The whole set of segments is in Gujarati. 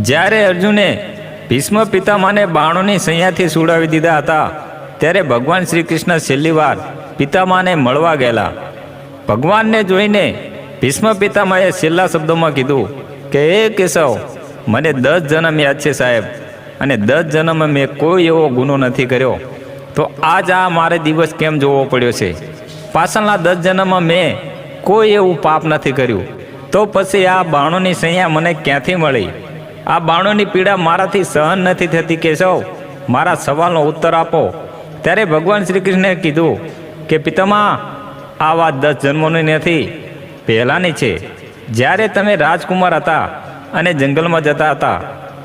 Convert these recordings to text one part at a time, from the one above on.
જ્યારે અર્જુને ભીષ્મ પિતામહને બાણોની સૈયાથી સુડાવી દીધા હતા, ત્યારે ભગવાન શ્રી કૃષ્ણ છેલ્લી વાર પિતામહને મળવા ગયેલા. ભગવાનને જોઈને ભીષ્મ પિતામહે છેલ્લા શબ્દોમાં કીધું કે હે કેશવ, મને 10 જન્મ યાદ છે સાહેબ, અને 10 જન્મ મેં કોઈ એવો ગુનો નથી કર્યો, તો આજ આ મારે દિવસ કેમ જોવો પડ્યો છે? પાછળના 10 જન્મમાં મેં કોઈ એવું પાપ નથી કર્યું, તો પછી આ બાણોની સૈયા મને ક્યાંથી મળી? આ બાણોની પીડા મારાથી સહન નથી થતી કેશવ, મારા સવાલનો ઉત્તર આપો. ત્યારે ભગવાન શ્રી કૃષ્ણે કીધું કે પિતામહ, આ વાત 10 જન્મોની નથી, પહેલાંની છે. જ્યારે તમે રાજકુમાર હતા અને જંગલમાં જતા હતા,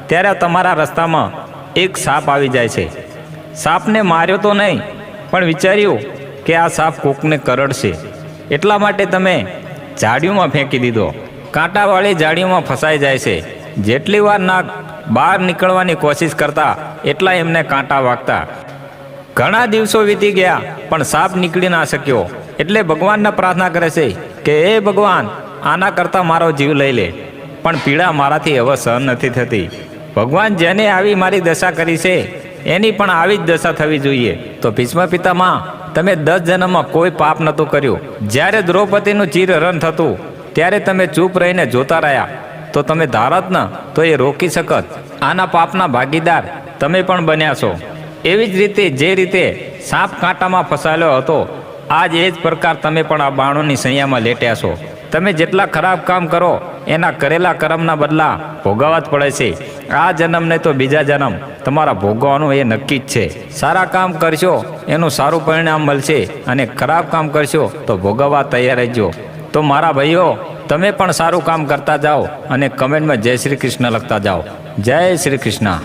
ત્યારે તમારા રસ્તામાં એક સાપ આવી જાય છે. સાપને માર્યો તો નહીં, પણ વિચાર્યું કે આ સાપ કોકને કરડશે, એટલા માટે તમે ઝાડીઓમાં ફેંકી દીધો. કાંટાવાળી ઝાડીઓમાં ફસાઈ જાય છે. જેટલી વાર નાગ બહાર નીકળવાની કોશિશ કરતા, એટલા એમને કાંટા વાગતા. ઘણા દિવસો વીતી ગયા, પણ સાપ નીકળી ના શક્યો. એટલે ભગવાનને પ્રાર્થના કરે છે કે હે ભગવાન, આના કરતાં મારો જીવ લઈ લે, પણ પીડા મારાથી હવે સહન નથી થતી. ભગવાન, જેને આવી મારી દશા કરી છે, એની પણ આવી જ દશા થવી જોઈએ. તો ભીષ્મ પિતામહ, તમે 10 જન્મમાં કોઈ પાપ નહોતું કર્યું. જ્યારે દ્રૌપદીનું ચીરહરણ થતું, ત્યારે તમે ચૂપ રહીને જોતા રહ્યા, તો તમે ધારત ન તો એ રોકી શકત. આના પાપના ભાગીદાર તમે પણ બન્યા છો. એવી જ રીતે જે રીતે સાપ કાંટામાં ફસાયેલો હતો, આજ એ જ પ્રકાર તમે પણ આ બાણોની સૈયામાં લેટ્યા છો. તમે જેટલા ખરાબ કામ કરો, એના કરેલા કર્મના બદલા ભોગવવા જ પડે છે. આ જન્મ નહીં તો બીજા જન્મ તમારા ભોગવવાનું એ નક્કી જ છે. સારા કામ કરશો એનું સારું પરિણામ મળશે, અને ખરાબ કામ કરશો તો ભોગવવા તૈયાર રહેજો. તો મારા ભાઈઓ, તમે પણ સારું કામ કરતા જાઓ અને કમેન્ટમાં જય શ્રી કૃષ્ણ લખતા જાઓ. જય શ્રી કૃષ્ણ.